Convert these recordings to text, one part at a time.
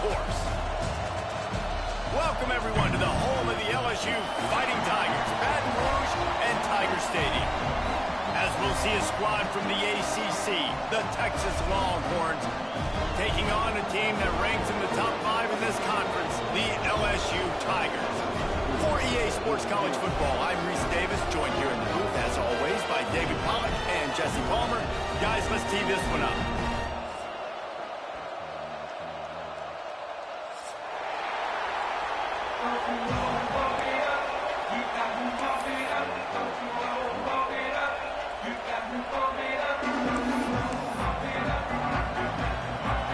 course. Welcome, everyone, to the home of the LSU Fighting Tigers, Baton Rouge and Tiger Stadium. As we'll see a squad from the ACC, the Texas Longhorns, taking on a team that ranks in the top 5 in this conference, the LSU Tigers. For EA Sports College Football, I'm Reese Davis, joined here in the booth, as always, by David Pollock and Jesse Palmer. Guys, let's tee this one up.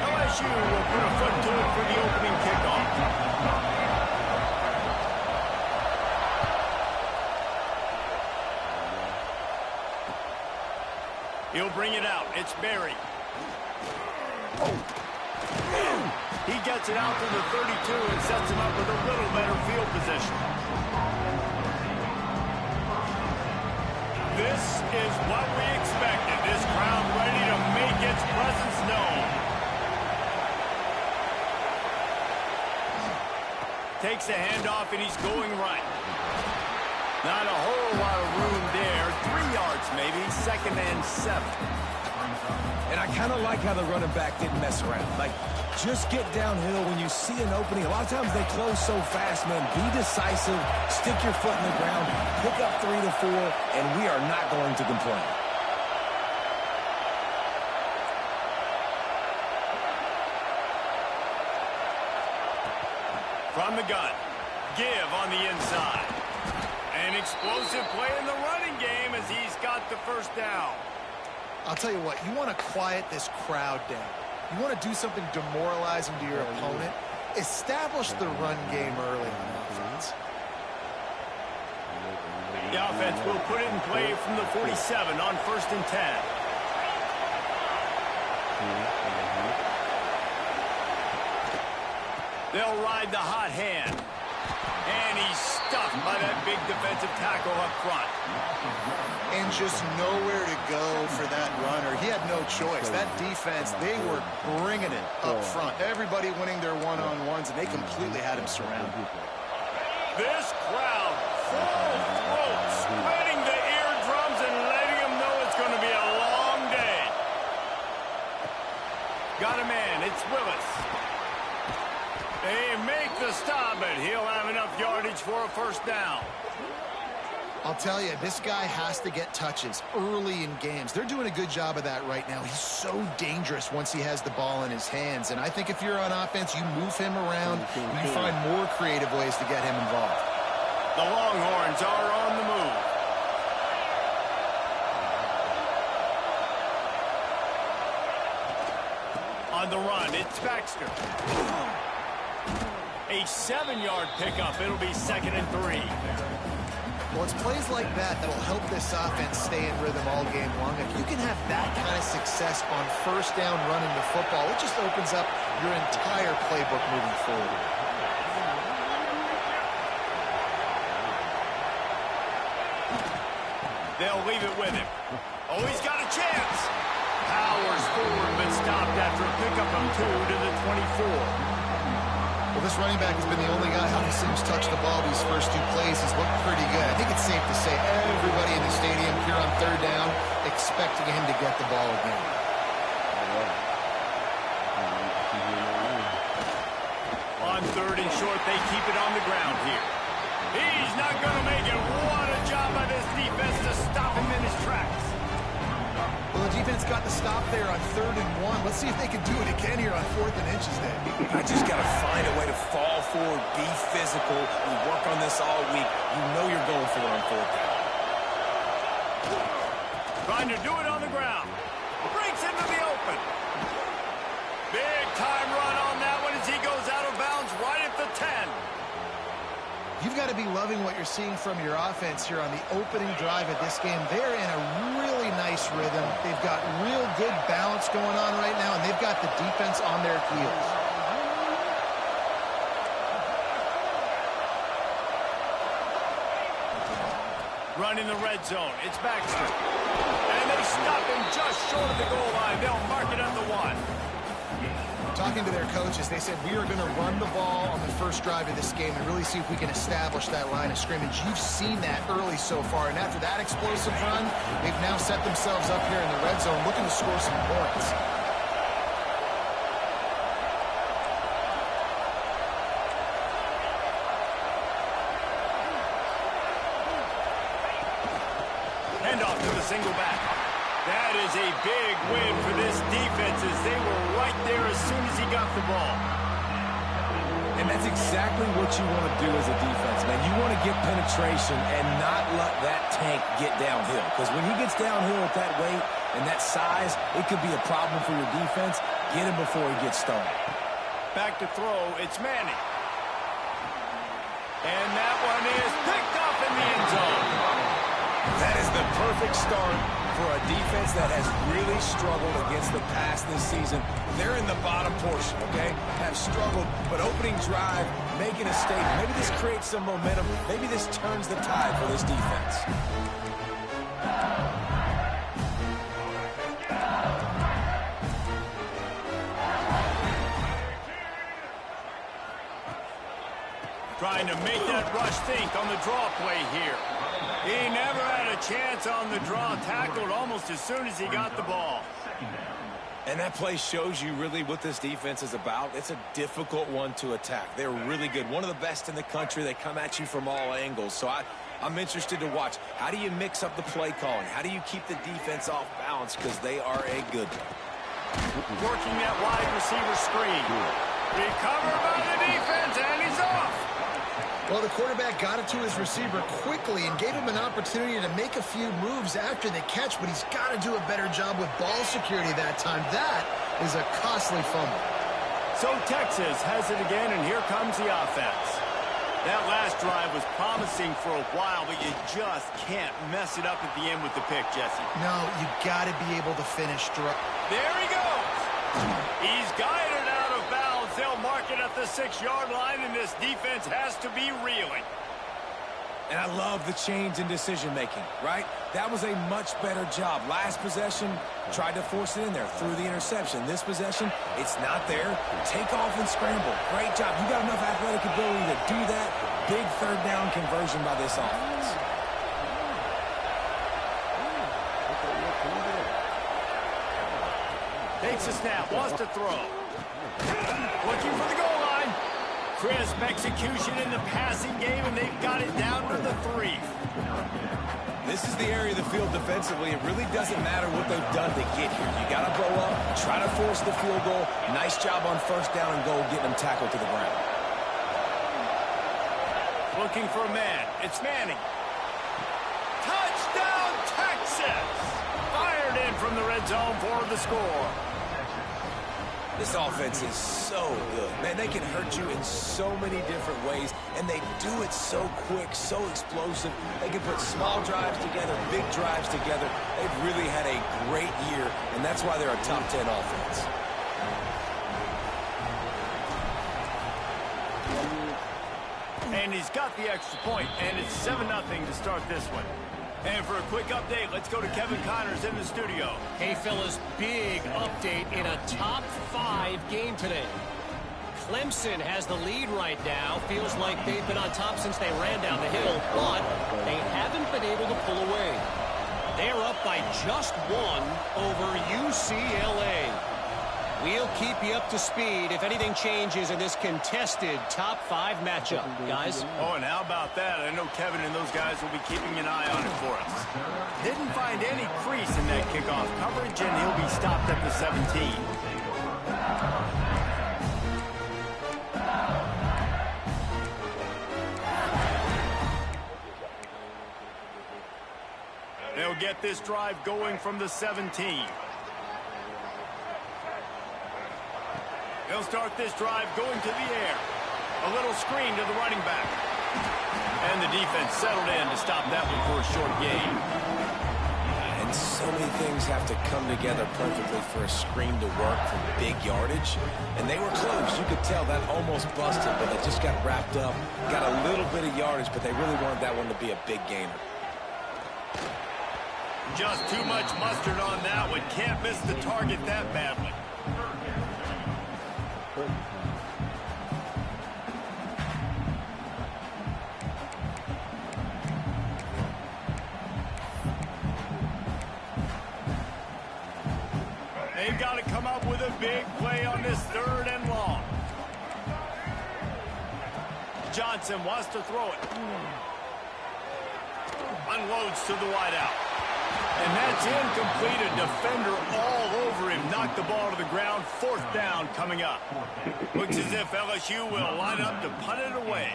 LSU will put a foot to it for the opening kickoff. He'll bring it out. It's Berry. He gets it out to the 32 and sets him up with a little better field position. This is what we expected. This crowd ready to make its presence known. Takes a handoff and he's going right. Not a whole lot of room there. 3 yards maybe, 2nd and 7. And I kind of like how the running back didn't mess around. Like, just get downhill when you see an opening. A lot of times they close so fast, man. Be decisive, stick your foot in the ground, pick up 3 to 4, and we are not going to complain. From the gun, give on the inside. An explosive play in the running game as he's got the first down. I'll tell you what, you want to quiet this crowd down. You want to do something demoralizing to your opponent. Establish the run game early on offense. The offense will put it in play from the 47 on 1st and 10. They'll ride the hot hand. And he's stuffed by that big defensive tackle up front. And just nowhere to go for that runner. He had no choice. That defense, they were bringing it up front. Everybody winning their one-on-ones, and they completely had him surrounded. This crowd, full throat, spreading the eardrums and letting them know it's going to be a long day. Got a man. It's Willis. They make the stop, but he'll have enough yardage for a first down. I'll tell you, this guy has to get touches early in games. They're doing a good job of that right now. He's so dangerous once he has the ball in his hands. And I think if you're on offense, you move him around, and you find more creative ways to get him involved. The Longhorns are on the move. On the run, it's Baxter. A 7-yard pickup. It'll be 2nd and 3. Well, it's plays like that that'll help this offense stay in rhythm all game long. If you can have that kind of success on 1st down running the football, it just opens up your entire playbook moving forward. They'll leave it with him. Oh, he's got a chance. Powers forward, but stopped after a pickup of 2 to the 24. Well, this running back has been the only guy who seems touched the ball these first 2 plays. He's looked pretty good. I think it's safe to say everybody in the stadium here on 3rd down expecting him to get the ball again. On 3rd and short, they keep it on the ground here. He's not going to make it. What a job by this defense to stop him in his tracks. Well, the defense got the stop there on 3rd and 1. Let's see if they can do it again here on 4th and inches there. I just got to find a way to fall forward, be physical. We work on this all week. You know you're going for it on 4th down. Trying to do it on the ground. Breaks into the open. Big time run on that one as he goes out of bounds right at the 10. You've got to be loving what you're seeing from your offense here on the opening drive of this game. They're in a really nice rhythm. They've got real good balance going on right now, and they've got the defense on their heels. Run in the red zone. It's Baxter. And they stop him just short of the goal line. They'll mark it at the 1. talking to their coaches, they said we are going to run the ball on the first drive of this game and really see if we can establish that line of scrimmage. You've seen that early so far, and after that explosive run, they've now set themselves up here in the red zone looking to score some points. Handoff to the single back. That is a big win for this defense as they were right there as soon as he got the ball. And that's exactly what you want to do as a defense, man. You want to get penetration and not let that tank get downhill. Because when he gets downhill at that weight and that size, it could be a problem for your defense. Get him before he gets started. Back to throw, it's Manning. And that one is picked up in the end zone. That is the perfect start for a defense that has really struggled against the pass this season. They're in the bottom portion, okay? Have struggled, but opening drive, making a statement. Maybe this creates some momentum. Maybe this turns the tide for this defense. Trying to make that rush think on the draw play here. He never had a chance on the draw, tackled almost as soon as he got the ball. And that play shows you really what this defense is about. It's a difficult one to attack. They're really good. One of the best in the country. They come at you from all angles. So I'm interested to watch. How do you mix up the play calling? How do you keep the defense off balance? Because they are a good one. Working that wide receiver screen. Recovered by the defense, and he's off. Well, the quarterback got it to his receiver quickly and gave him an opportunity to make a few moves after the catch, but he's got to do a better job with ball security that time. That is a costly fumble. So Texas has it again, and here comes the offense. That last drive was promising for a while, but you just can't mess it up at the end with the pick, Jesse. No, you got to be able to finish strong. There he goes. He's guided out of bounds. They'll mark it at the 6-yard line, and this defense has to be reeling. And I love the change in decision-making, right? That was a much better job. Last possession, tried to force it in there, threw the interception. This possession, it's not there. Take off and scramble. Great job. You got enough athletic ability to do that. Big third down conversion by this offense. Takes a snap, wants to throw. Looking for the goal line. Crisp execution in the passing game, and they've got it down to the 3. This is the area of the field defensively. It really doesn't matter what they've done to get here. You got to go up, try to force the field goal. Nice job on first down and goal, getting them tackled to the ground. Looking for a man. It's Manning. Touchdown, Texas! Fired in from the red zone for the score. This offense is so good. Man, they can hurt you in so many different ways, and they do it so quick, so explosive. They can put small drives together, big drives together. They've really had a great year, and that's why they're a top 10 offense. And he's got the extra point, and it's 7-0 to start this one. And for a quick update, let's go to Kevin Connors in the studio. Hey, fellas, big update in a top 5 game today. Clemson has the lead right now. Feels like they've been on top since they ran down the hill, but they haven't been able to pull away. They're up by just 1 over UCLA. We'll keep you up to speed if anything changes in this contested top 5 matchup, guys. Oh, and how about that? I know Kevin and those guys will be keeping an eye on it for us. Didn't find any crease in that kickoff coverage, and he'll be stopped at the 17. They'll get this drive going from the 17. They'll start this drive going to the air. A little screen to the running back. And the defense settled in to stop that one for a short gain. And so many things have to come together perfectly for a screen to work for big yardage. And they were close. You could tell that almost busted, but they just got wrapped up. Got a little bit of yardage, but they really wanted that one to be a big gainer. Just too much mustard on that one. Can't miss the target that badly. They've got to come up with a big play on this 3rd and long. Johnson wants to throw it. Unloads to the wideout. And that's incomplete. A defender all over him. Knocked the ball to the ground. 4th down coming up. Looks as if LSU will line up to punt it away.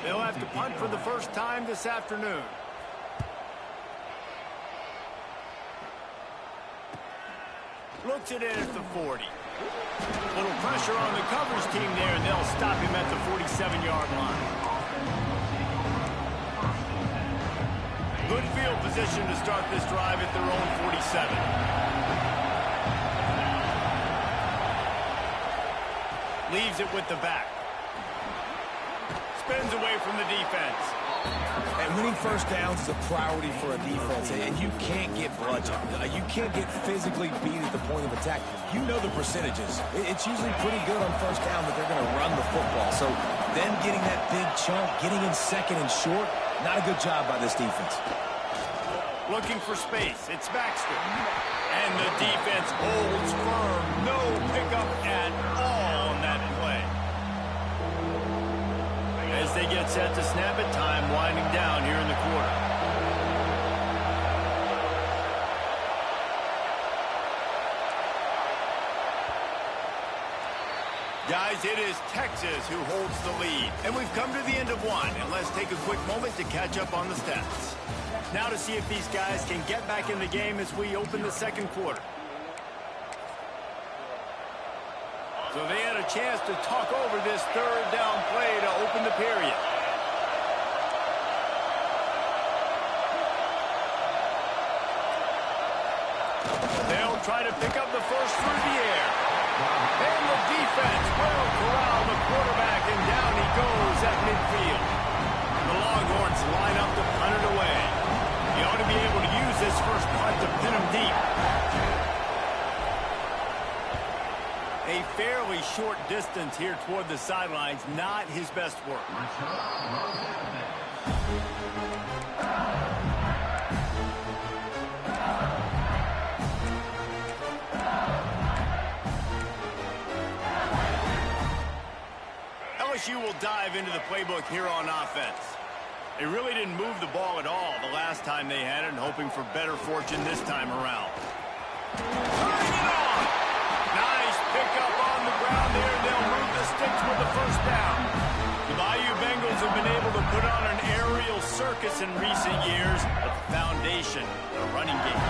They'll have to punt for the first time this afternoon. Looks at it at the 40. Little pressure on the coverage team there, and they'll stop him at the 47-yard line. Good field position to start this drive at their own 47. Leaves it with the back. Spins away from the defense. And winning first downs is a priority for a defense, and you can't get bludgeoned. You can't get physically beat at the point of attack. You know the percentages. It's usually pretty good on first down that they're going to run the football. So then getting that big chunk, getting in 2nd and short, not a good job by this defense. Looking for space. It's Baxter. And the defense holds firm. No pickup at all on that play. As they get set to snap it, time winding down here in the quarter. Guys, it is Texas who holds the lead. And we've come to the end of one. And let's take a quick moment to catch up on the stats. Now to see if these guys can get back in the game as we open the 2nd quarter. So they had a chance to talk over this 3rd down play to open the period. They'll try to pick up the first through the air. And the defense will corral the quarterback, and down he goes at midfield. The Longhorns line up to punt it away. He ought to be able to use this first punt to pin him deep. A fairly short distance here toward the sidelines, not his best work. LSU will dive into the playbook here on offense. They really didn't move the ball at all the last time they had it, and hoping for better fortune this time around. Turning it on! Nice pickup on the ground there. They'll move the sticks with the first down. The Bayou Bengals have been able to put on an aerial circus in recent years, but the foundation, the running game.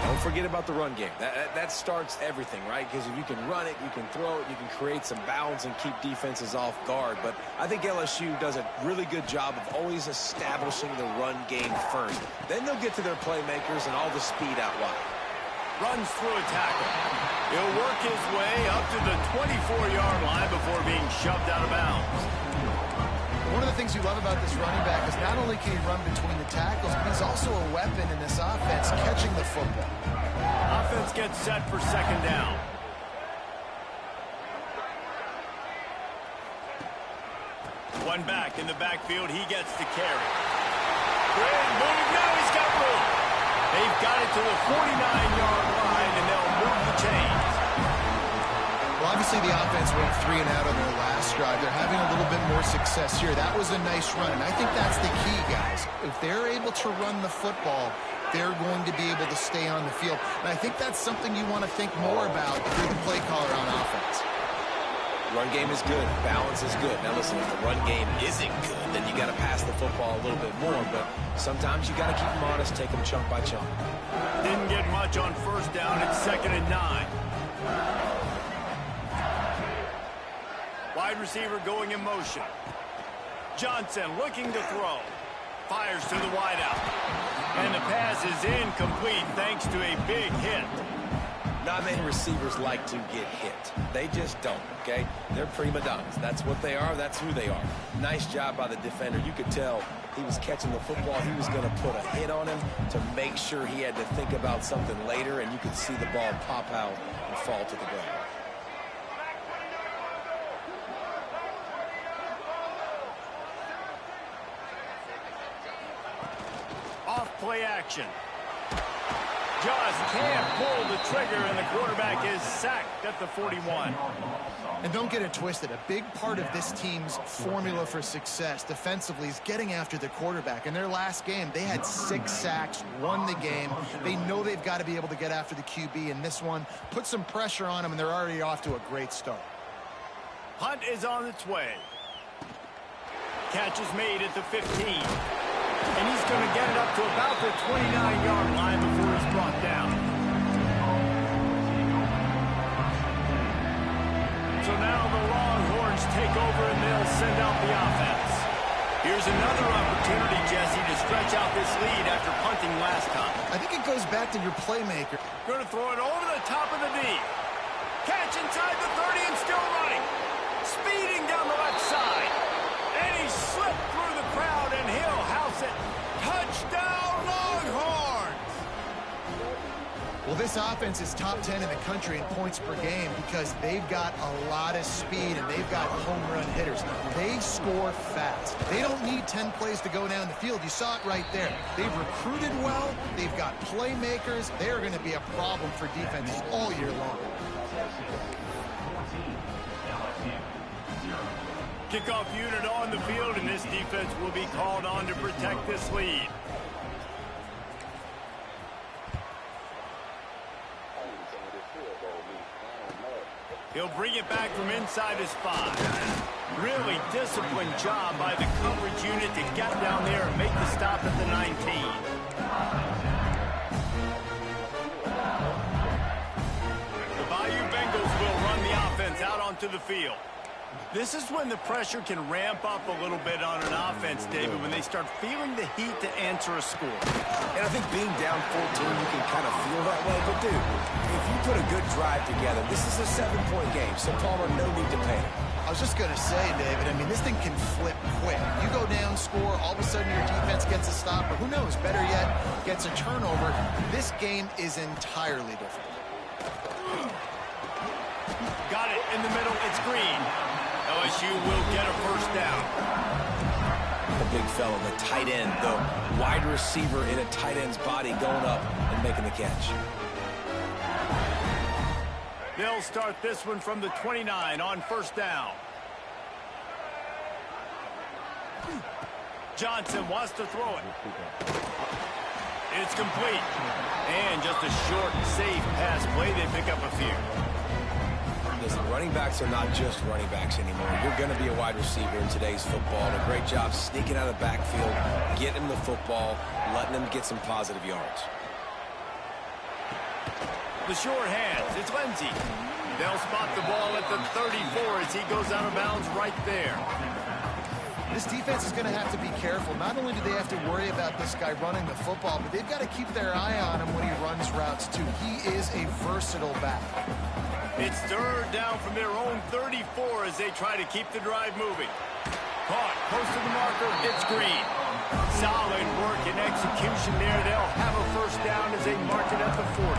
Don't forget about the run game. That starts everything, right? Because if you can run it, you can throw it, you can create some bounds and keep defenses off guard. But I think LSU does a really good job of always establishing the run game first. Then they'll get to their playmakers and all the speed out wide. Runs through a tackle. He'll work his way up to the 24-yard line before being shoved out of bounds. One of the things you love about this running back is not only can he run between the tackles, but he's also a weapon in this offense, catching the football. Offense gets set for 2nd down. One back in the backfield. He gets to carry. Great move. Now he's got room. They've got it to the 49-yard line, and they'll move the chains. Well, obviously the offense went 3 and out on their last drive. They're having a little bit more success here. That was a nice run, and I think that's the key, guys. If they're able to run the football, they're going to be able to stay on the field. And I think that's something you want to think more about if you're the play caller on offense. Run game is good. Balance is good. Now, listen, if the run game isn't good, then you got to pass the football a little bit more. But sometimes you got to keep them honest, take them chunk by chunk. Didn't get much on first down. It's 2nd and 9. Wide receiver going in motion. Johnson looking to throw. Fires to the wideout. And the pass is incomplete thanks to a big hit. Not many receivers like to get hit. They just don't, okay? They're prima donnas. That's what they are. That's who they are. Nice job by the defender. You could tell he was catching the football. He was going to put a hit on him to make sure he had to think about something later, and you could see the ball pop out and fall to the ground. Off play action. just can't pull the trigger, and the quarterback is sacked at the 41. And don't get it twisted. A big part of this team's formula for success defensively is getting after the quarterback. In their last game, they had 6 sacks, won the game. They know they've got to be able to get after the QB in this one, put some pressure on them, and they're already off to a great start. Hunt is on its way. Catch is made at the 15. And he's going to get it up to about the 29-yard line before he's brought down. So now the Longhorns take over and they'll send out the offense. Here's another opportunity, Jesse, to stretch out this lead after punting last time. I think it goes back to your playmaker. Going to throw it over the top of the knee. Catch inside the 30 and still running. Speeding down the left side. And he slipped through the crowd and he'll house it. Touchdown, Longhorns! Well, this offense is top 10 in the country in points per game because they've got a lot of speed and they've got home run hitters. They score fast. They don't need 10 plays to go down the field. You saw it right there. They've recruited well. They've got playmakers. They're going to be a problem for defenses all year long. Kickoff unit on the field, and this defense will be called on to protect this lead. He'll bring it back from inside his 5. Really disciplined job by the coverage unit to get down there and make the stop at the 19. The Bayou Bengals will run the offense out onto the field. This is when the pressure can ramp up a little bit on an offense, David, when they start feeling the heat to answer a score. And I think being down 14, you can kind of feel that way. But, dude, if you put a good drive together, this is a 7-point game, so Palmer, no need to panic. I was just going to say, David, I mean, this thing can flip quick. You go down, score, all of a sudden your defense gets a stop, or who knows, better yet, gets a turnover. This game is entirely different. Got it in the middle. It's Green. LSU will get a first down. The big fella, the tight end, the wide receiver in a tight end's body going up and making the catch. They'll start this one from the 29 on first down. Johnson wants to throw it. It's complete. And just a short, safe pass play. They pick up a few. Listen, running backs are not just running backs anymore. You're going to be a wide receiver in today's football. And a great job sneaking out of the backfield, getting him the football, letting him get some positive yards. The short hands, it's Lindsey. They'll spot the ball at the 34 as he goes out of bounds right there. This defense is going to have to be careful. Not only do they have to worry about this guy running the football, but they've got to keep their eye on him when he runs routes, too. He is a versatile back. It's third down from their own 34 as they try to keep the drive moving. Caught, close to the marker, it's Green. Solid work and execution there. They'll have a first down as they mark it at the 40.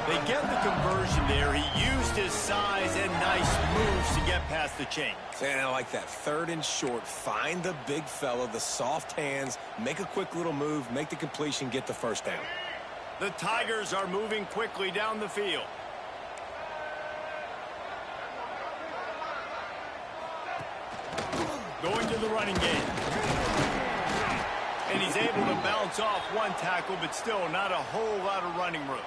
They get the conversion there. He used his size and nice moves to get past the chain. And I like that. 3rd and short. Find the big fella, the soft hands, make a quick little move, make the completion, get the first down. The Tigers are moving quickly down the field. Going to the running game. And he's able to bounce off one tackle, but still not a whole lot of running room.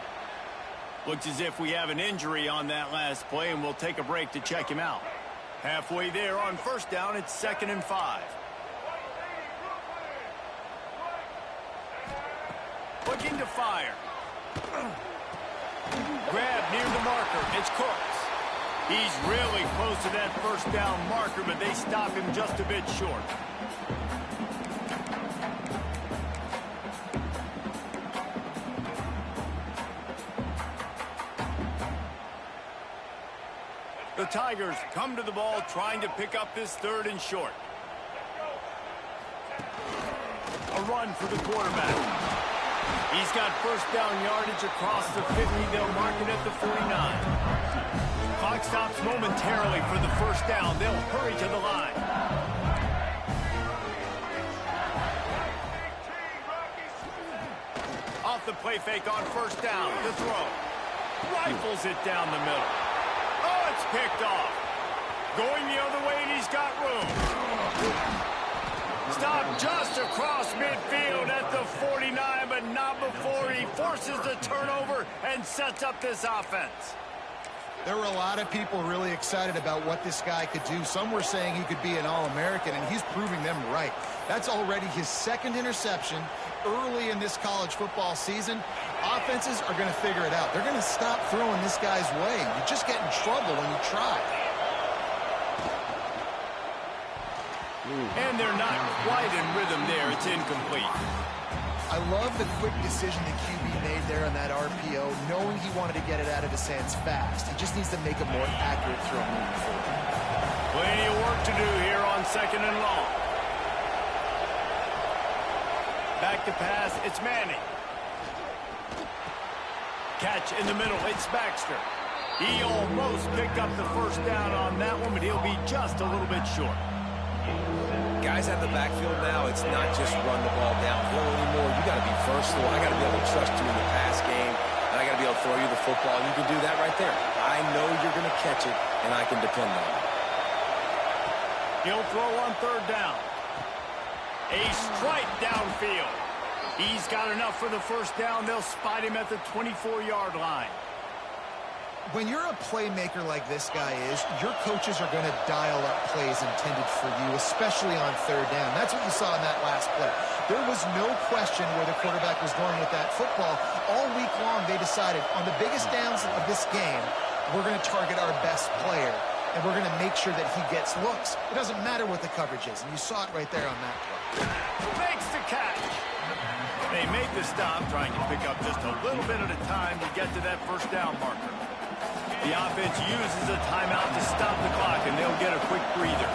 Looks as if we have an injury on that last play, and we'll take a break to check him out. Halfway there on first down, it's 2nd and 5. Looking to fire. Grab near the marker. It's Cooks. He's really close to that first down marker, but they stop him just a bit short. The Tigers come to the ball trying to pick up this 3rd and short. A run for the quarterback. He's got first down yardage across the 50. They'll mark it at the 49. Clock stops momentarily for the first down. They'll hurry to the line. Off the the play fake on first down. The throw. Rifles it down the middle. Oh, it's picked off. Going the other way, and he's got room. Stop just across midfield at the 49, but not before he forces the turnover and sets up this offense. There were a lot of people really excited about what this guy could do. Some were saying he could be an All-American, and he's proving them right. That's already his second interception early in this college football season. Offenses are going to figure it out. They're going to stop throwing this guy's way. You just get in trouble when you try. And they're not quite in rhythm there. It's incomplete. I love the quick decision the QB made there on that RPO, knowing he wanted to get it out of his hands fast. He just needs to make a more accurate throw moving forward. Plenty of work to do here on 2nd and long. Back to pass, it's Manning. Catch in the middle, it's Baxter. He almost picked up the first down on that one, but he'll be just a little bit short. Guys out the backfield now, it's not just run the ball downhill anymore. You got to be versatile. I got to be able to trust you in the pass game, and I got to be able to throw you the football, and you can do that right there. I know you're going to catch it, and I can depend on it. He'll throw on 3rd down. A strike downfield. He's got enough for the first down. They'll spot him at the 24-yard line. When you're a playmaker like this guy is, your coaches are going to dial up plays intended for you, especially on 3rd down. That's what you saw in that last play. There was no question where the quarterback was going with that football. All week long, they decided on the biggest downs of this game, we're going to target our best player, and we're going to make sure that he gets looks. It doesn't matter what the coverage is, and you saw it right there on that play. Makes the catch. They make the stop, trying to pick up just a little bit at a time to get to that first down marker. The offense uses a timeout to stop the clock, and they'll get a quick breather.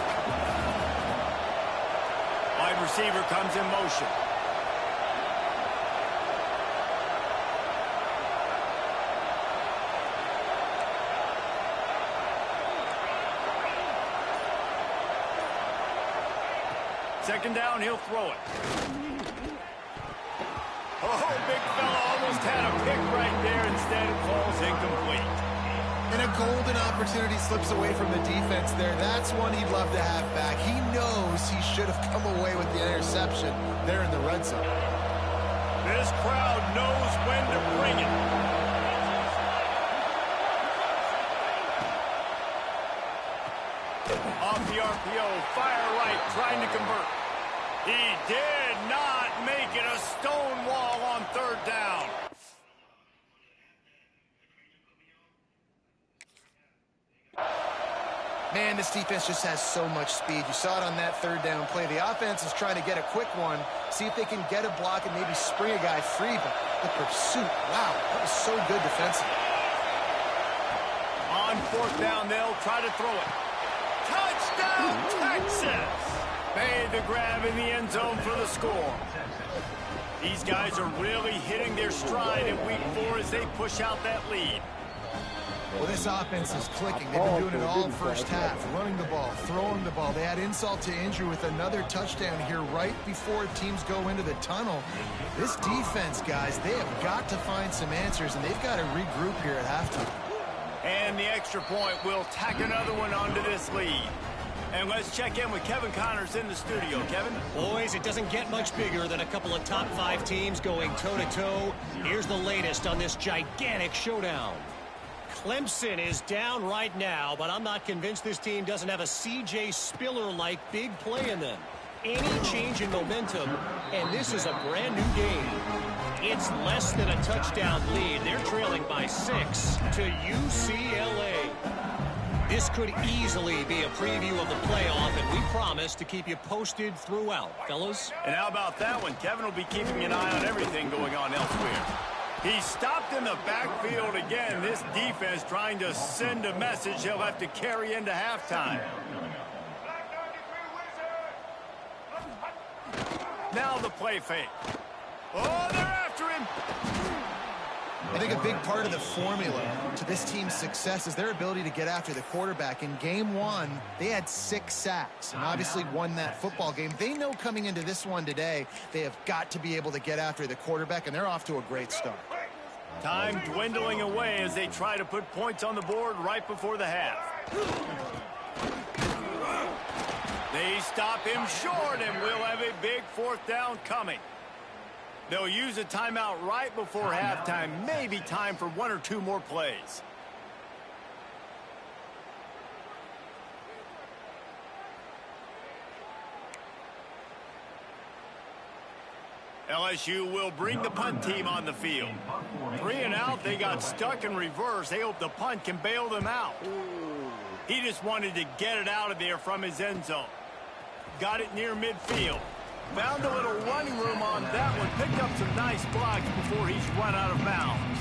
Wide receiver comes in motion. Second down, he'll throw it. Oh, big fella almost had a pick right there. Instead, it falls incomplete. And a golden opportunity slips away from the defense there. That's one he'd love to have back. He knows he should have come away with the interception there in the red zone. This crowd knows when to bring it. Off the RPO, fire right, trying to convert. He did not make it. A stone wall on 3rd down. Man, this defense just has so much speed. You saw it on that 3rd down play. The offense is trying to get a quick one, see if they can get a block and maybe spring a guy free, but the pursuit, wow, that was so good defensively. On 4th down, they'll try to throw it. Touchdown, Texas! Made the grab in the end zone for the score. These guys are really hitting their stride in week 4 as they push out that lead. Well, this offense is clicking. They've been doing it all first half, running the ball, throwing the ball. They had insult to injury with another touchdown here right before teams go into the tunnel. This defense, guys, they have got to find some answers, and they've got to regroup here at halftime. And the extra point will tack another one onto this lead. And let's check in with Kevin Connors in the studio. Kevin? Boys, it doesn't get much bigger than a couple of top 5 teams going toe-to-toe. Here's the latest on this gigantic showdown. Clemson is down right now, but I'm not convinced this team doesn't have a C.J. Spiller-like big play in them. Any change in momentum, and this is a brand new game. It's less than a touchdown lead. They're trailing by 6 to UCLA. This could easily be a preview of the playoff, and we promise to keep you posted throughout, fellas. And how about that one? Kevin will be keeping an eye on everything going on elsewhere. He stopped in the backfield again. This defense trying to send a message he'll have to carry into halftime. Now the play fake. Oh, they're after him. I think a big part of the formula to this team's success is their ability to get after the quarterback. In game one, they had 6 sacks and obviously won that football game. They know coming into this one today, they have got to be able to get after the quarterback, and they're off to a great start. Time dwindling away as they try to put points on the board right before the half. They stop him short, and we'll have a big 4th down coming. They'll use a timeout right before halftime. Maybe time for 1 or 2 more plays. LSU will bring the punt team on the field. 3 and out, they got stuck in reverse. They hope the punt can bail them out. He just wanted to get it out of there from his end zone. Got it near midfield. Found a little running room on that one. Picked up some nice blocks before he's run out of bounds.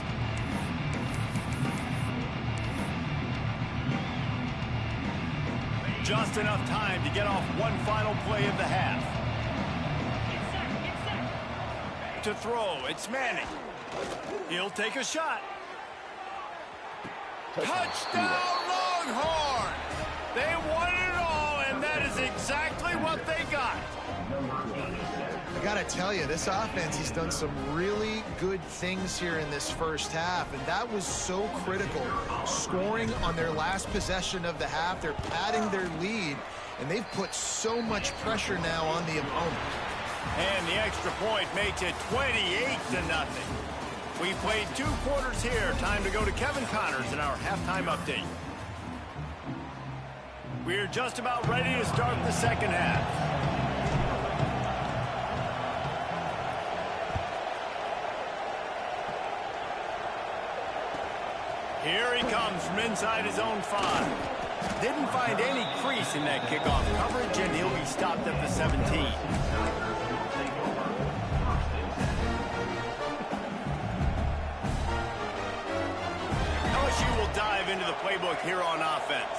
Just enough time to get off one final play of the half. To throw, it's Manning. He'll take a shot. Touchdown, Longhorn! They won it all, and that is exactly what they got. I got to tell you, this offense has done some really good things here in this first half, and that was so critical. Scoring on their last possession of the half, they're padding their lead, and they've put so much pressure now on the opponent. And the extra point makes it 28-0. We played 2 quarters here. Time to go to Kevin Connors in our halftime update. We're just about ready to start the second half. Here he comes from inside his own 5. Didn't find any crease in that kickoff coverage, and he'll be stopped at the 17. LSU will dive into the playbook here on offense.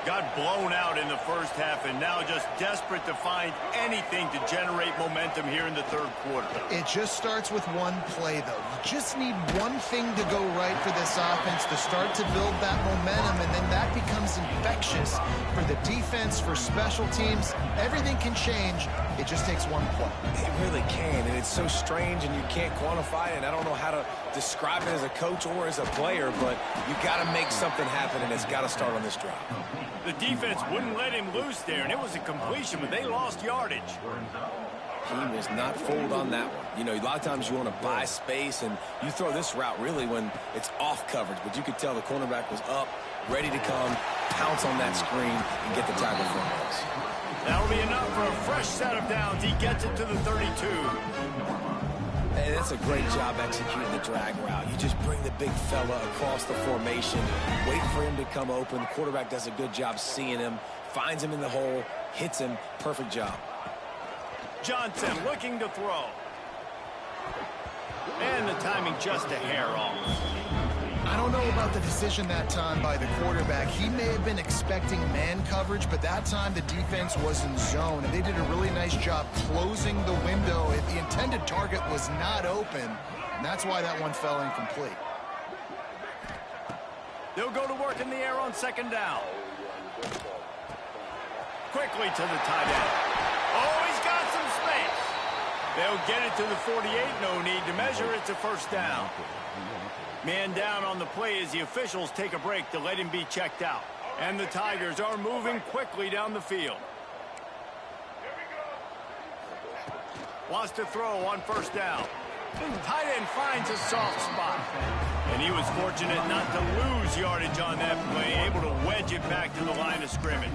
Got blown out in the first half and now just desperate to find anything to generate momentum here in the third quarter. It just starts with one play, though. You just need one thing to go right for this offense to start to build that momentum, and then that becomes infectious for the defense, for special teams. Everything can change. It just takes one play. It really can, and it's so strange, and you can't quantify it, and I don't know how to describe it as a coach or as a player, but you got to make something happen, and it's got to start on this drive. The defense wouldn't let him loose there, and it was a completion, but they lost yardage. He was not fooled on that one. You know, a lot of times you want to buy space, and you throw this route really when it's off coverage, but you could tell the cornerback was up, ready to come, pounce on that screen, and get the tackle for him. That'll be enough for a fresh set of downs. He gets it to the 32. Hey, that's a great job executing the drag route. You just bring the big fella across the formation, wait for him to come open. The quarterback does a good job seeing him, finds him in the hole, hits him. Perfect job. Johnson looking to throw. And the timing just a hair off. I don't know about the decision that time by the quarterback. He may have been expecting man coverage, but that time the defense was in zone, and they did a really nice job closing the window. The intended target was not open, and that's why that one fell incomplete. They'll go to work in the air on second down. Quickly to the tight end. Oh, he's got some space. They'll get it to the 48. No need to measure. It's a first down. Man down on the play as the officials take a break to let him be checked out. And the Tigers are moving quickly down the field. Wants to throw on first down. Tight end finds a soft spot. And he was fortunate not to lose yardage on that play, able to wedge it back to the line of scrimmage.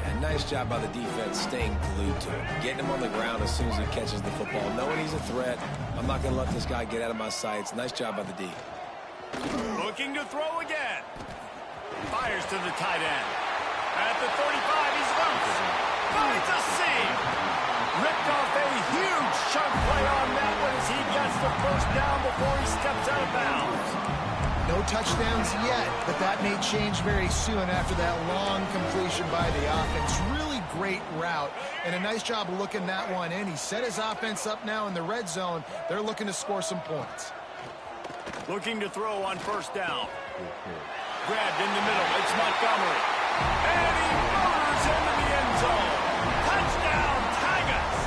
And nice job by the defense staying glued to him, getting him on the ground as soon as he catches the football, knowing he's a threat. I'm not going to let this guy get out of my sights. Nice job by the D. Looking to throw again. Fires to the tight end. At the 35, he's loose. Finds a seam. Ripped off a huge chunk play on that one as he gets the first down before he steps out of bounds. No touchdowns yet, but that may change very soon after that long completion by the offense. Really great route, and a nice job of looking that one in. He set his offense up now in the red zone. They're looking to score some points. Looking to throw on first down. Grabbed in the middle. It's Montgomery. And he murders into the end zone. Touchdown, Tigers!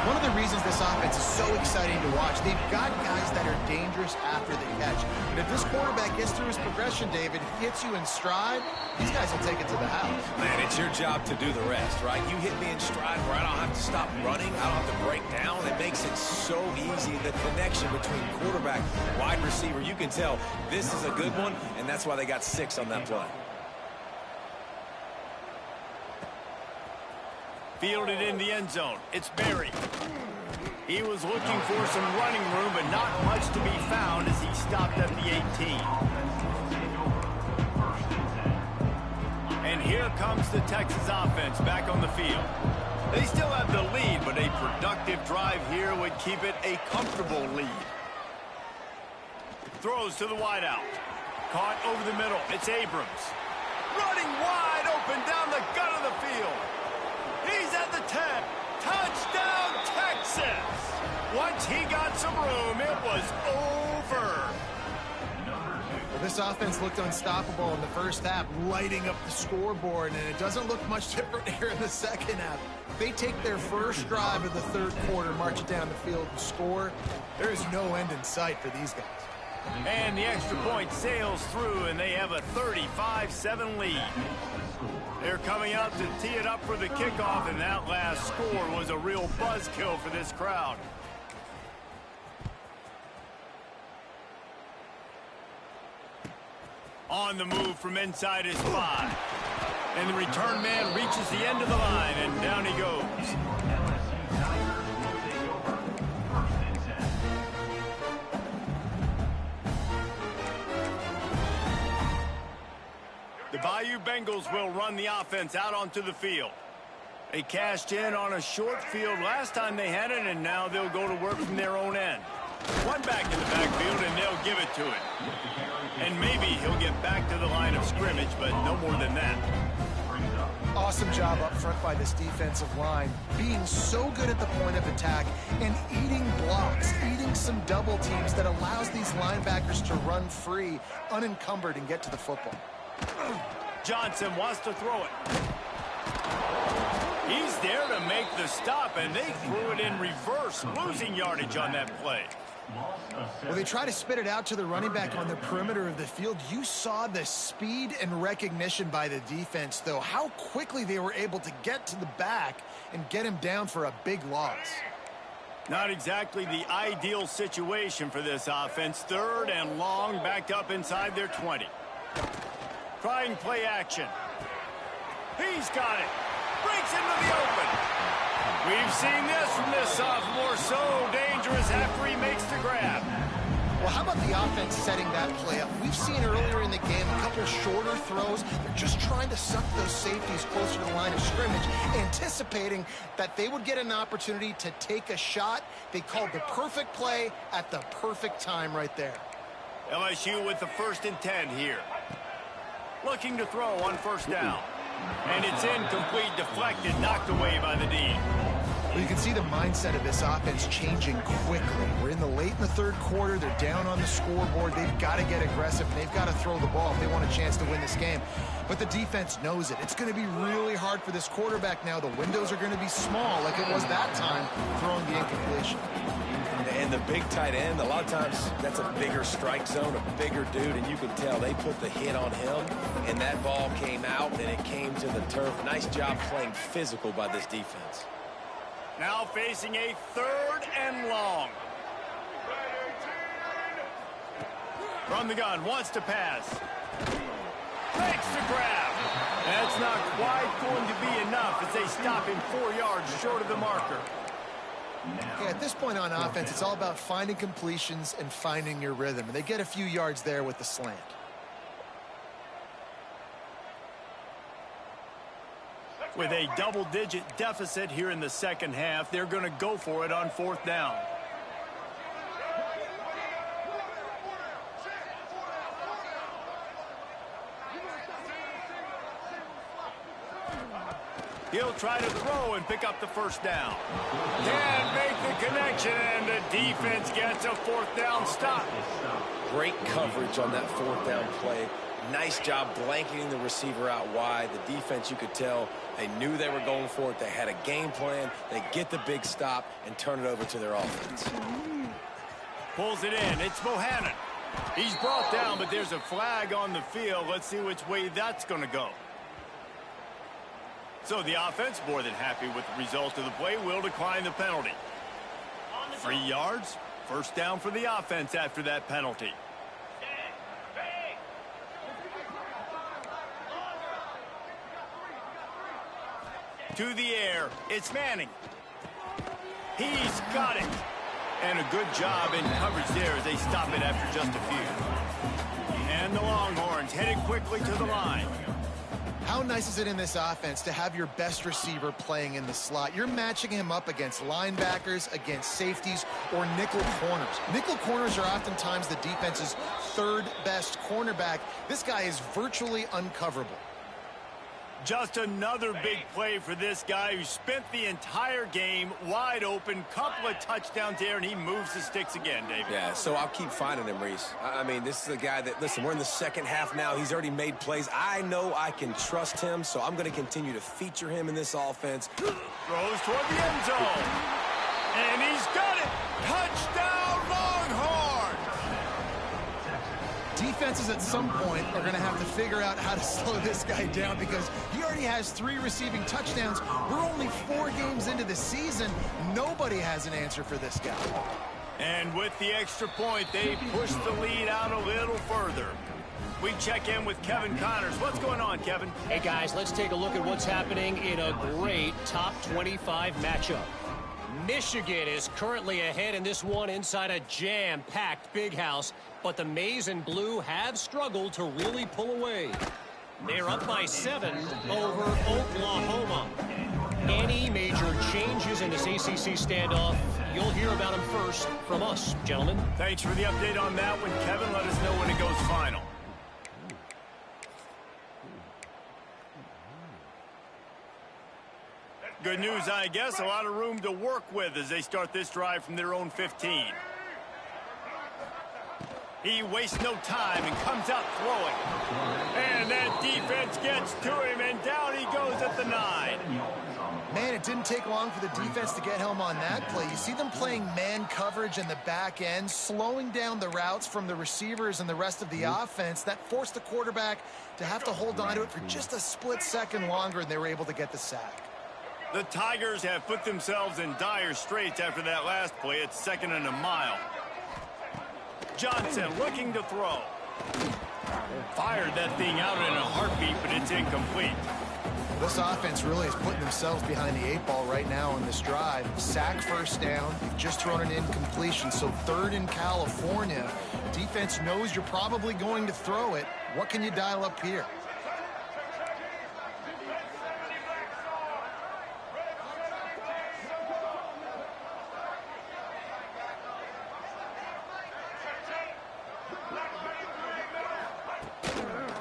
One of the reasons this offense is so exciting to watch, they've got guys that are dangerous after the catch. But if this quarterback gets through his progression, David, hits you in stride, these guys will take it to the house. Man, it's your job to do the rest, right? You hit me in stride where I don't have to stop running. I don't have to break down. It makes it so easy. The connection between quarterback, wide receiver, you can tell this is a good one, and that's why they got 6 on that play. Fielded in the end zone. It's Berry. He was looking for some running room, but not much to be found as he stopped at the 18. And here comes the Texas offense back on the field. They still have the lead, but a productive drive here would keep it a comfortable lead. Throws to the wideout. Caught over the middle. It's Abrams. Running wide open down the gut of the field. He's at the 10. Touchdown, Texas! Once he got some room, it was over. Well, this offense looked unstoppable in the first half, lighting up the scoreboard, and it doesn't look much different here in the second half. They take their first drive of the third quarter, march it down the field, and score. There is no end in sight for these guys. And the extra point sails through, and they have a 35-7 lead. They're coming out to tee it up for the kickoff, and that last score was a real buzzkill for this crowd. On the move from inside his 5. And the return man reaches the end of the line, and down he goes. The Bayou Bengals will run the offense out onto the field. They cashed in on a short field last time they had it, and now they'll go to work from their own end. One back in the backfield, and they'll give it to him. And maybe he'll get back to the line of scrimmage, but no more than that. Awesome job up front by this defensive line, being so good at the point of attack and eating blocks, eating some double teams that allows these linebackers to run free, unencumbered, and get to the football. Johnson wants to throw it. He's there to make the stop, and they threw it in reverse, losing yardage on that play. Well, they try to spit it out to the running back on the perimeter of the field. You saw the speed and recognition by the defense, though, how quickly they were able to get to the back and get him down for a big loss. Not exactly the ideal situation for this offense. 3rd and long, backed up inside their 20. Trying play action. He's got it. Breaks into the open. We've seen this from this sophomore, so dangerous after he makes the grab. Well, how about the offense setting that play up? We've seen earlier in the game a couple shorter throws. They're just trying to suck those safeties closer to the line of scrimmage, anticipating that they would get an opportunity to take a shot. They called the perfect play at the perfect time right there. LSU with the 1st and 10 here. Looking to throw on first down. And it's incomplete, deflected, knocked away by the D. Well, you can see the mindset of this offense changing quickly. We're in the late in the 3rd quarter. They're down on the scoreboard. They've got to get aggressive, and they've got to throw the ball if they want a chance to win this game. But the defense knows it. It's going to be really hard for this quarterback now. The windows are going to be small like it was that time, throwing the incompletion. And the big tight end, a lot of times that's a bigger strike zone, a bigger dude, and you can tell they put the hit on him, and that ball came out, and it came to the turf. Nice job playing physical by this defense. Now facing a 3rd and long. From the gun, wants to pass. Makes the grab. That's not quite going to be enough as they stop him 4 yards short of the marker. Okay, at this point on offense, it's all about finding completions and finding your rhythm. And they get a few yards there with the slant. With a double-digit deficit here in the second half, they're going to go for it on 4th down. He'll try to throw and pick up the first down. Can't make the connection, and the defense gets a fourth down stop. Great coverage on that fourth down play. Nice job blanketing the receiver out wide. The defense, you could tell, they knew they were going for it. They had a game plan. They get the big stop and turn it over to their offense. Pulls it in. It's Bohannon. He's brought down, but there's a flag on the field. Let's see which way that's going to go. So the offense, more than happy with the result of the play, will decline the penalty. 3 yards, first down for the offense after that penalty. To the air, it's Manning. He's got it. And a good job in coverage there as they stop it after just a few. And the Longhorns headed quickly to the line. How nice is it in this offense to have your best receiver playing in the slot? You're matching him up against linebackers, against safeties, or nickel corners. Nickel corners are oftentimes the defense's third best cornerback. This guy is virtually uncoverable. Just another big play for this guy who spent the entire game wide open. Couple of touchdowns there, and he moves the sticks again, David. Yeah, so I'll keep finding him, Reese. I mean, this is a guy that, listen, we're in the second half now. He's already made plays. I know I can trust him, so I'm going to continue to feature him in this offense. Throws toward the end zone. And he's got it. Touchdown, Longhorns! Defenses at some point are going to have to figure out how to slow this guy down because he already has 3 receiving touchdowns. We're only 4 games into the season. Nobody has an answer for this guy. And with the extra point, they push the lead out a little further. We check in with Kevin Connors. What's going on, Kevin? Hey, guys, let's take a look at what's happening in a great top 25 matchup. Michigan is currently ahead in this one inside a jam-packed Big House, but the Maize and Blue have struggled to really pull away. They're up by 7 over Oklahoma. Any major changes in this ACC standoff, you'll hear about them first from us, gentlemen. Thanks for the update on that one, Kevin. Let us know when it goes final. Good news, I guess. A lot of room to work with as they start this drive from their own 15. He wastes no time and comes out throwing. And that defense gets to him, and down he goes at the 9. Man, it didn't take long for the defense to get home on that play. You see them playing man coverage in the back end, slowing down the routes from the receivers and the rest of the offense. That forced the quarterback to have to hold on to it for just a split second longer, and they were able to get the sack. The Tigers have put themselves in dire straits after that last play. It's 2nd and a mile. Johnson looking to throw. Fired that thing out in a heartbeat, but it's incomplete. This offense really is putting themselves behind the 8 ball right now on this drive. Sack first down. You've just thrown an incompletion, so 3rd in California. Defense knows you're probably going to throw it. What can you dial up here?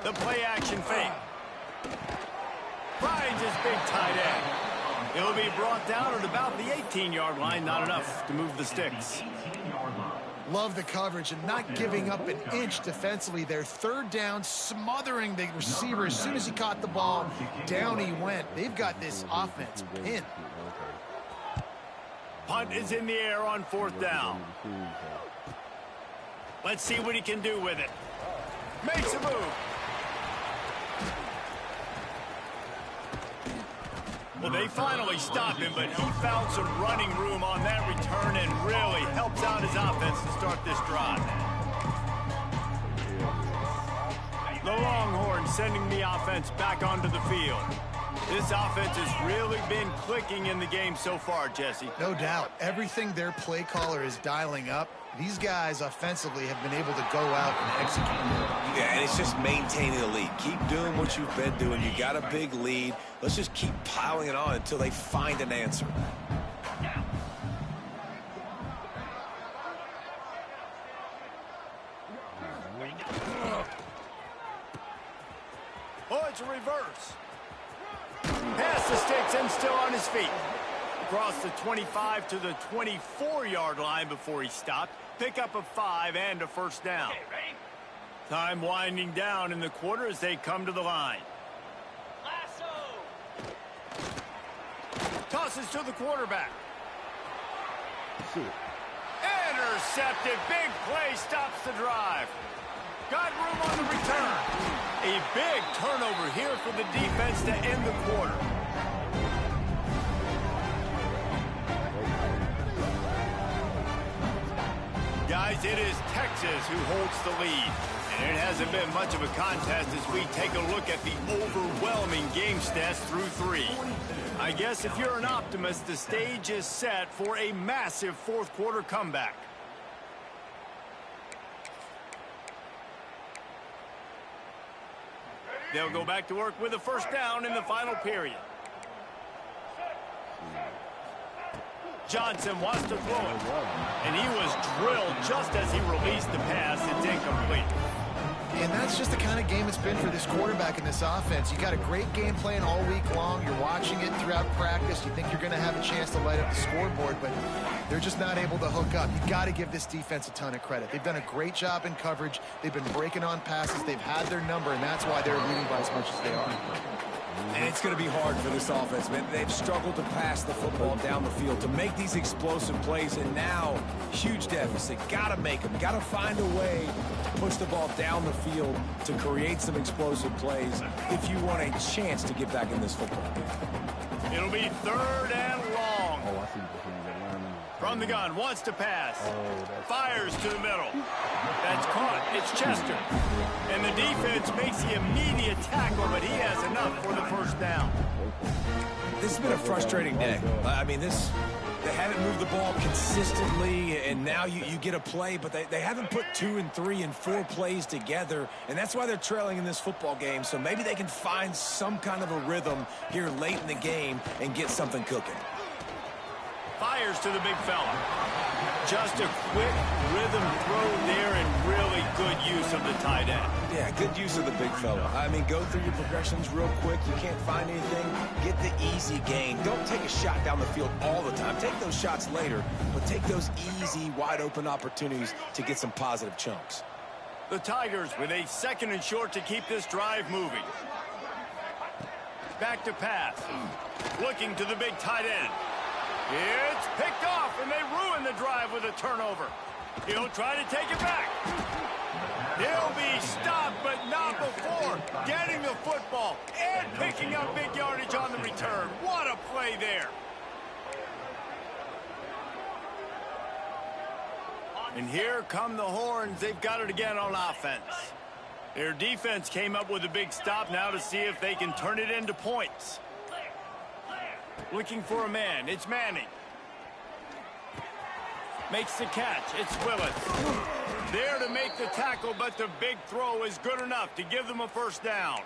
The play action fake. Finds his big tight end. He'll be brought down at about the 18-yard line. Not enough to move the sticks. Love the coverage and not giving up an inch defensively. Their 3rd down, smothering the receiver. As soon as he caught the ball, down he went. They've got this offense pinned. Punt is in the air on 4th down. Let's see what he can do with it. Makes a move. Well, they finally stop him, but he found some running room on that return and really helps out his offense to start this drive. The Longhorns sending the offense back onto the field. This offense has really been clicking in the game so far, Jesse. No doubt. Everything their play caller is dialing up, these guys offensively have been able to go out and execute. Yeah, and it's just maintaining the lead. Keep doing what you've been doing. You got a big lead. Let's just keep piling it on until they find an answer. Oh, it's a reverse. Pass past the sticks and still on his feet. Across the 25 to the 24-yard line before he stopped. Pick up a 5 and a first down. Time winding down in the quarter as they come to the line. Tosses to the quarterback. Intercepted. Big play stops the drive. Got room on the return. A big turnover here for the defense to end the quarter. Guys, it is Texas who holds the lead. And it hasn't been much of a contest as we take a look at the overwhelming game stats through 3. I guess if you're an optimist, the stage is set for a massive fourth quarter comeback. They'll go back to work with a first down in the final period. Johnson wants to throw it. And he was drilled just as he released the pass. It's incomplete. And that's just the kind of game it's been for this quarterback in this offense. You got a great game plan all week long. You're watching it throughout practice. You think you're going to have a chance to light up the scoreboard, but they're just not able to hook up. You got to give this defense a ton of credit. They've done a great job in coverage. They've been breaking on passes. They've had their number, and that's why they're leading by as much as they are. And it's going to be hard for this offense, man. They've struggled to pass the football down the field, to make these explosive plays, and now, huge deficit. Got to make them. Got to find a way to push the ball down the field to create some explosive plays if you want a chance to get back in this football game. It'll be 3rd and long. From the gun, wants to pass. Fires to the middle. That's caught. It's Chester. And the defense makes the immediate tackle, but he has enough for the first down. This has been a frustrating day. I mean, they haven't moved the ball consistently, and now you get a play, but they haven't put 2 and 3 and 4 plays together, and that's why they're trailing in this football game. So maybe they can find some kind of a rhythm here late in the game and get something cooking. Fires to the big fella. Just a quick rhythm throw there and really good use of the tight end. Yeah, good use of the big fella. I mean, go through your progressions real quick. You can't find anything, get the easy gain. Don't take a shot down the field all the time. Take those shots later, but take those easy, wide-open opportunities to get some positive chunks. The Tigers with a 2nd and short to keep this drive moving. Back to pass. Looking to the big tight end. It's picked off, and they ruin the drive with a turnover. He'll try to take it back. He'll be stopped, but not before getting the football and picking up big yardage on the return. What a play there. And here come the Horns. They've got it again on offense. Their defense came up with a big stop now to see if they can turn it into points. Looking for a man. It's Manning. Makes the catch. It's Willis. There to make the tackle, but the big throw is good enough to give them a first down.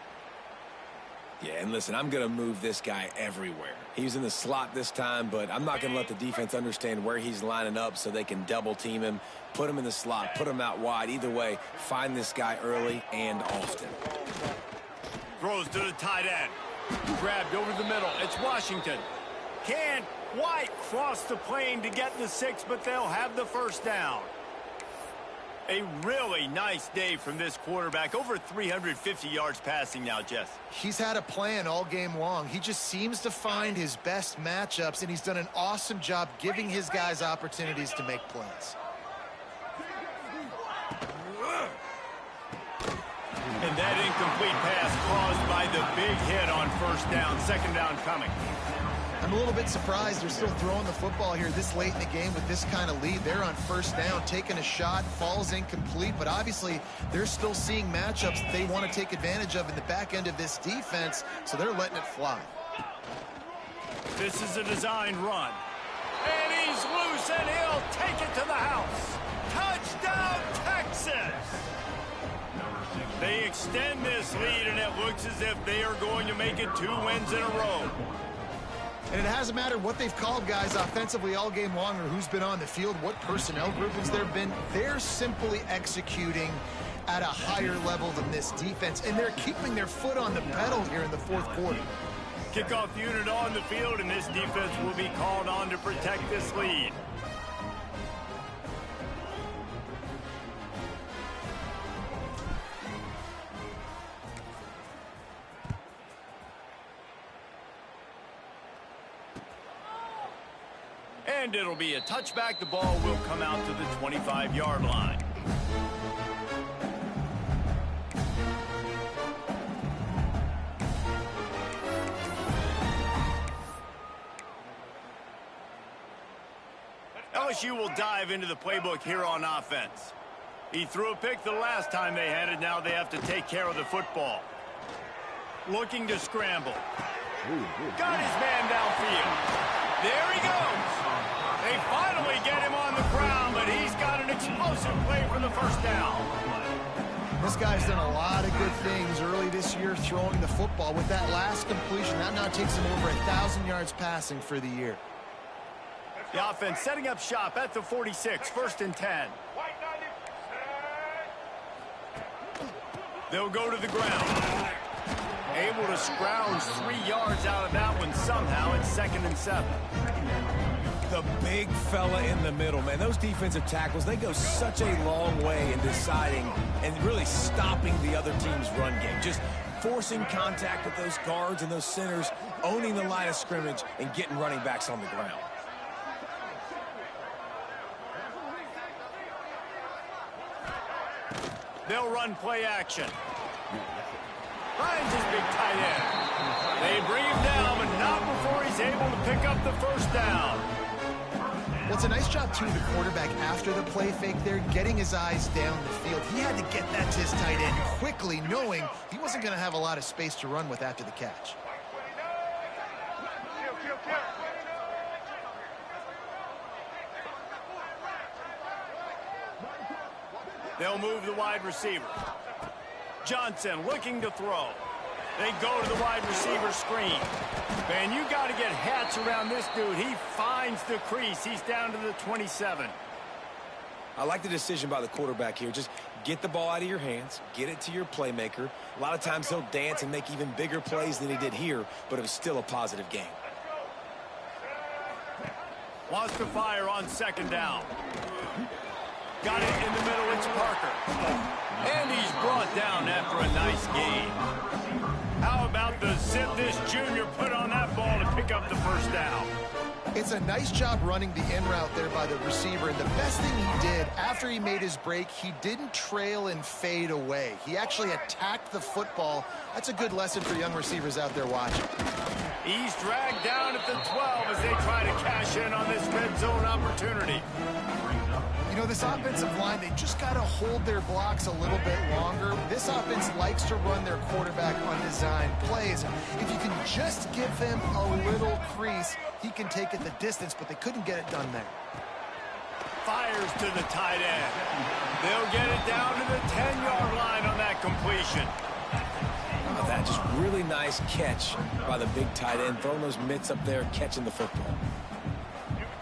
Yeah, and listen, I'm going to move this guy everywhere. He's in the slot this time, but I'm not going to let the defense understand where he's lining up so they can double team him, put him in the slot, put him out wide. Either way, find this guy early and often. Throws to the tight end. Grabbed over the middle. It's Washington. Can't quite cross the plane to get the 6, but they'll have the first down. A really nice day from this quarterback. Over 350 yards passing now, Jess. He's had a plan all game long. He just seems to find his best matchups, and he's done an awesome job giving his guys opportunities to make plays. And that incomplete pass caused by the big hit on first down. 2nd down coming. I'm a little bit surprised they're still throwing the football here this late in the game with this kind of lead. They're on first down, taking a shot, falls incomplete, but obviously they're still seeing matchups that they want to take advantage of in the back end of this defense, so they're letting it fly. This is a designed run. And he's loose, and he'll take it to the house. Touchdown, Texas! They extend this lead, and it looks as if they are going to make it 2 wins in a row. And it hasn't mattered what they've called guys offensively all game long or who's been on the field, what personnel groupings there have been. They're simply executing at a higher level than this defense, and they're keeping their foot on the pedal here in the fourth quarter. Kickoff unit on the field, and this defense will be called on to protect this lead. And it'll be a touchback. The ball will come out to the 25-yard line. LSU will dive into the playbook here on offense. He threw a pick the last time they had it. Now they have to take care of the football. Looking to scramble. Got his man downfield. There he goes. They finally get him on the ground, but he's got an explosive play for the first down. This guy's done a lot of good things early this year throwing the football. With that last completion, that now takes him over 1,000 yards passing for the year. The offense setting up shop at the 46, 1st and 10. They'll go to the ground. Able to scrounge 3 yards out of that one somehow. It's 2nd and 7. The big fella in the middle, man. Those defensive tackles, they go such a long way in deciding and really stopping the other team's run game. Just forcing contact with those guards and those centers, owning the line of scrimmage, and getting running backs on the ground. They'll run play action. Finds his big tight end. They bring him down, but not before he's able to pick up the first down. Well, it's a nice job, too, the quarterback after the play fake there, getting his eyes down the field. He had to get that to his tight end quickly, knowing he wasn't going to have a lot of space to run with after the catch. They'll move the wide receiver. Johnson looking to throw. They go to the wide receiver screen. Man, you got to get hats around this dude. He finds the crease. He's down to the 27. I like the decision by the quarterback here. Just get the ball out of your hands, get it to your playmaker. A lot of times he'll dance and make even bigger plays than he did here, but it was still a positive game. Wants to fire on 2nd down. Got it in the middle. It's Parker. And he's brought down after a nice gain. How about the zip this junior put on that ball to pick up the first down? It's a nice job running the in route there by the receiver. And the best thing he did after he made his break, he didn't trail and fade away. He actually attacked the football. That's a good lesson for young receivers out there watching. He's dragged down at the 12 as they try to cash in on this red zone opportunity. You know, this offensive line, they just got to hold their blocks a little bit longer. This offense likes to run their quarterback on design plays. If you can just give him a little crease, he can take it the distance, but they couldn't get it done there. Fires to the tight end. They'll get it down to the 10-yard line on that completion. Oh, that just really nice catch by the big tight end, throwing those mitts up there, catching the football.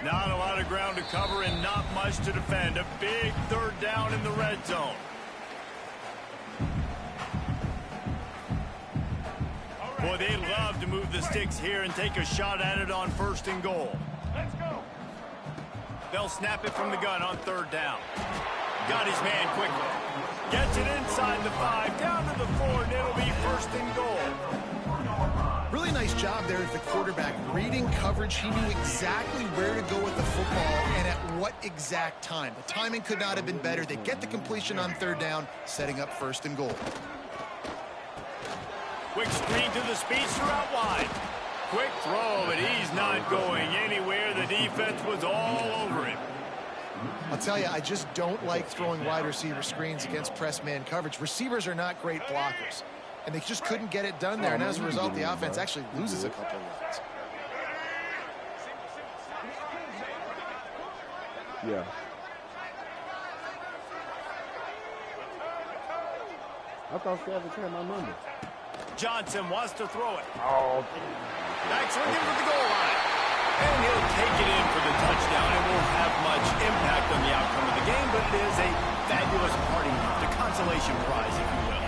Not a lot of ground to cover and not much to defend. A big 3rd down in the red zone. Boy, they love to move the sticks here and take a shot at it on 1st and goal. Let's go. They'll snap it from the gun on 3rd down. Got his man quickly. Gets it inside the 5, down to the 4, and it'll be 1st and goal. Really nice job there at the quarterback. Reading coverage, he knew exactly where to go with the football and at what exact time. The timing could not have been better. They get the completion on 3rd down, setting up 1st and goal. Quick screen to the speedster out wide. Quick throw, but he's not going anywhere. The defense was all over him. I'll tell you, I just don't like throwing wide receiver screens against press man coverage. Receivers are not great blockers. And they just couldn't get it done there. And as a result, the offense actually loses a couple of yards. Yeah. I thought Savage had my number. Johnson wants to throw it. Oh. Backs looking for the goal line. And he'll take it in for the touchdown. It won't have much impact on the outcome of the game, but it is a fabulous parting gift, a consolation prize, if you will.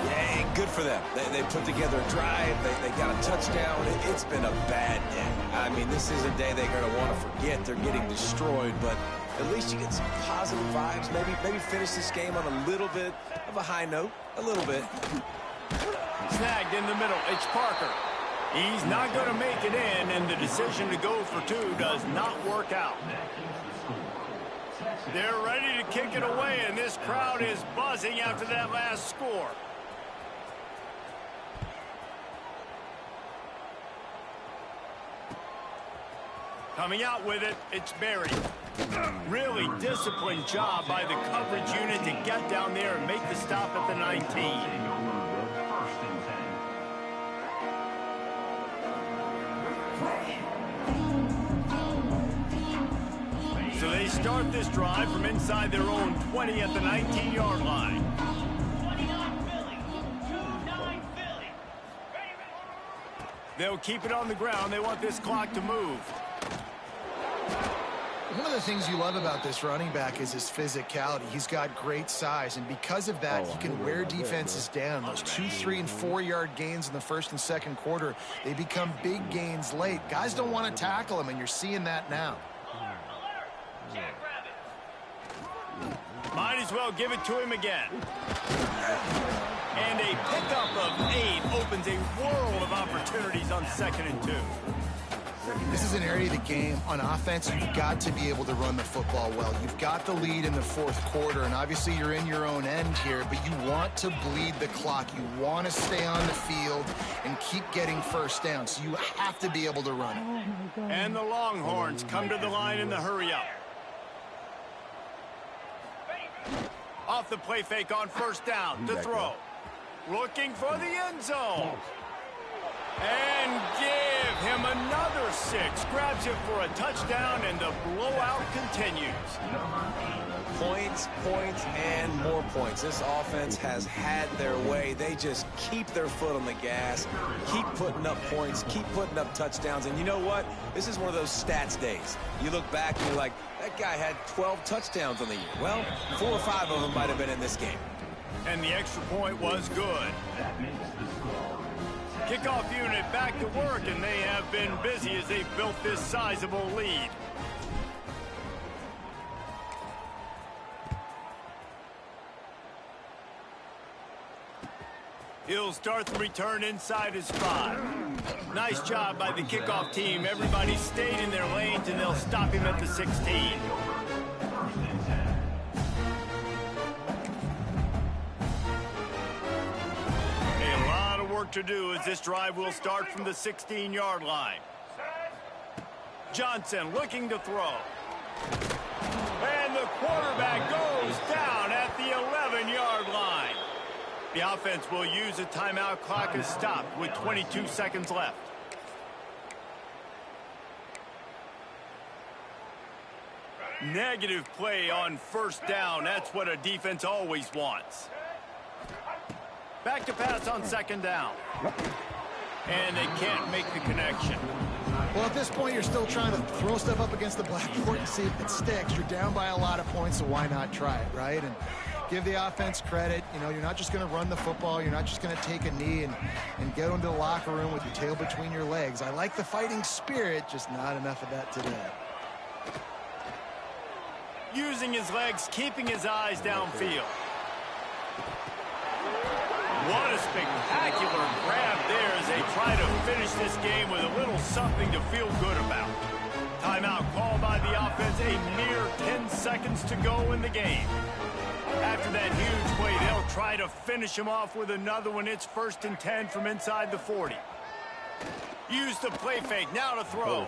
Yeah, good for them. They put together a drive. They got a touchdown. It's been a bad day. I mean, this is a day they're going to want to forget. They're getting destroyed, but at least you get some positive vibes. Maybe finish this game on a little bit of a high note. A little bit. Snagged in the middle. It's Parker. He's not going to make it in, and the decision to go for two does not work out. They're ready to kick it away, and this crowd is buzzing after that last score. Coming out with it, it's Barry. Really disciplined job by the coverage unit to get down there and make the stop at the 19. So they start this drive from inside their own 20 at the 19-yard line. 29 Philly. 29 Philly. They'll keep it on the ground. They want this clock to move. One of the things you love about this running back is his physicality. He's got great size, and because of that, he can wear defenses down. Those 2-, 3-, and 4-yard gains in the first and second quarter, they become big gains late. Guys don't want to tackle him, and you're seeing that now. Might as well give it to him again. And a pickup of 8 opens a world of opportunities on 2nd and 2. This is an area of the game. On offense, you've got to be able to run the football well. You've got the lead in the fourth quarter, and obviously you're in your own end here, but you want to bleed the clock. You want to stay on the field and keep getting first down, so you have to be able to run it. And the Longhorns come to the line in the hurry-up. Off the play fake on first down to throw. Looking for the end zone. And give him another 6. Grabs it for a touchdown, and the blowout continues. Points, points, and more points. This offense has had their way. They just keep their foot on the gas, keep putting up points, keep putting up touchdowns. And you know what? This is one of those stats days. You look back and you're like, that guy had 12 touchdowns on the year. Well, 4 or 5 of them might have been in this game. And the extra point was good. Kickoff unit back to work, and they have been busy as they've built this sizable lead. He'll start the return inside his 5. Nice job by the kickoff team. Everybody stayed in their lanes, and they'll stop him at the 16. A lot of work to do as this drive will start from the 16-yard line. Johnson looking to throw. And the quarterback goes down at the 11-yard line. The offense will use a timeout. Clock is stopped with 22 seconds left. Negative play on first down. That's what a defense always wants. Back to pass on 2nd down. And they can't make the connection. Well, at this point, you're still trying to throw stuff up against the blackboard and see if it sticks. You're down by a lot of points, so why not try it, right? And give the offense credit. You know, you're not just going to run the football. You're not just going to take a knee and get into the locker room with your tail between your legs. I like the fighting spirit, just not enough of that today. Using his legs, keeping his eyes downfield. What a spectacular grab there as they try to finish this game with a little something to feel good about. Timeout called by the offense, a mere 10 seconds to go in the game. After that huge play, they'll try to finish him off with another one. It's 1st and 10 from inside the 40. Use the play fake, now to throw.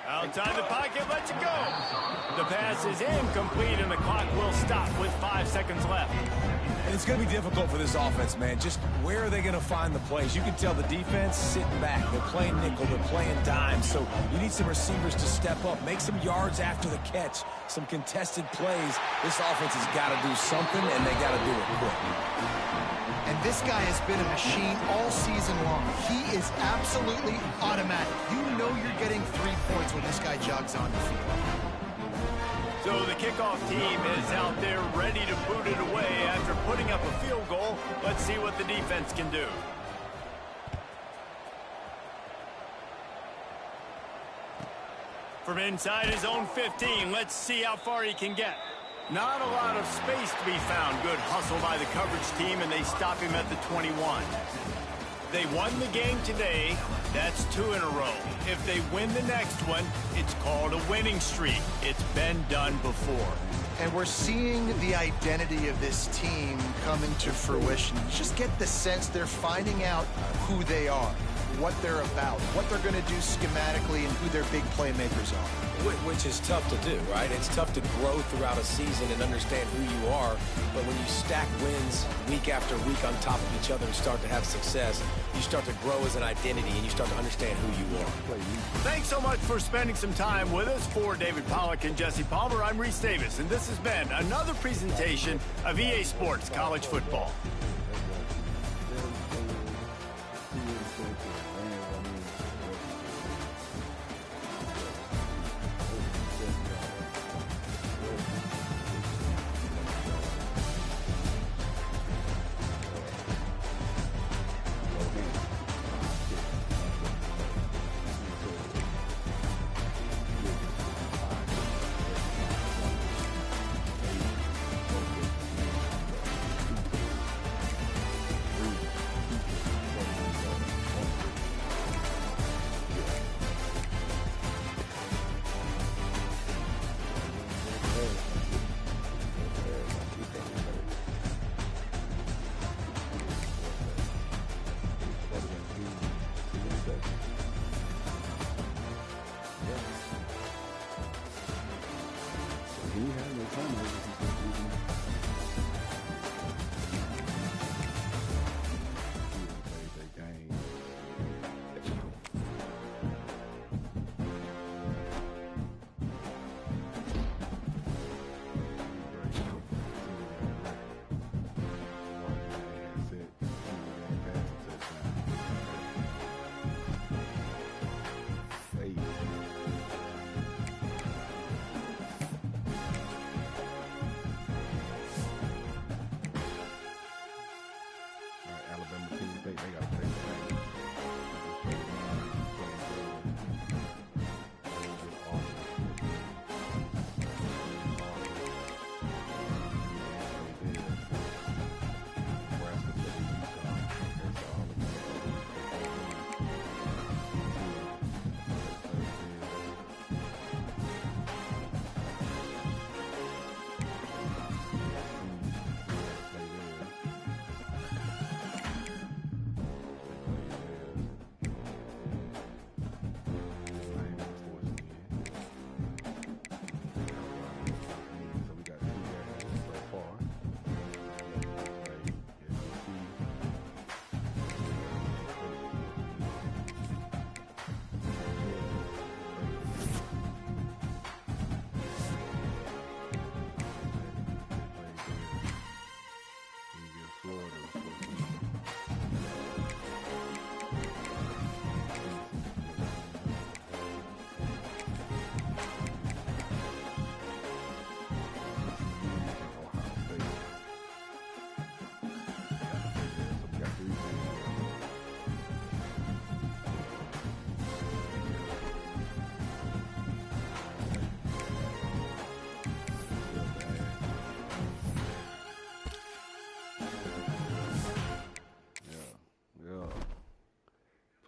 Outside the pocket, lets it go. The pass is incomplete, and the clock will stop with 5 seconds left. And it's going to be difficult for this offense, man. Just where are they going to find the plays? You can tell the defense sitting back. They're playing nickel. They're playing dime. So you need some receivers to step up, make some yards after the catch, some contested plays. This offense has got to do something, and they got to do it quick. And this guy has been a machine all season long. He is absolutely automatic. You know you're getting 3 points when this guy jogs on the field. So the kickoff team is out there ready to boot it away after putting up a field goal. Let's see what the defense can do. From inside his own 15, let's see how far he can get. Not a lot of space to be found. Good hustle by the coverage team, and they stop him at the 21. They won the game today. That's 2 in a row. If they win the next one, it's called a winning streak. It's been done before. And we're seeing the identity of this team coming to fruition. You just get the sense they're finding out who they are, what they're about, what they're going to do schematically, and who their big playmakers are. Which is tough to do, right? It's tough to grow throughout a season and understand who you are. But when you stack wins week after week on top of each other and start to have success, you start to grow as an identity and you start to understand who you are. Thanks so much for spending some time with us. For David Pollack and Jesse Palmer, I'm Reese Davis, and this has been another presentation of EA Sports College Football.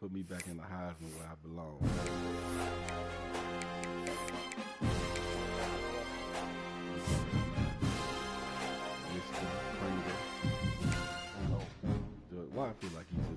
Put me back in the Heisman where I belong. Mr. Pringle. Why I feel like he's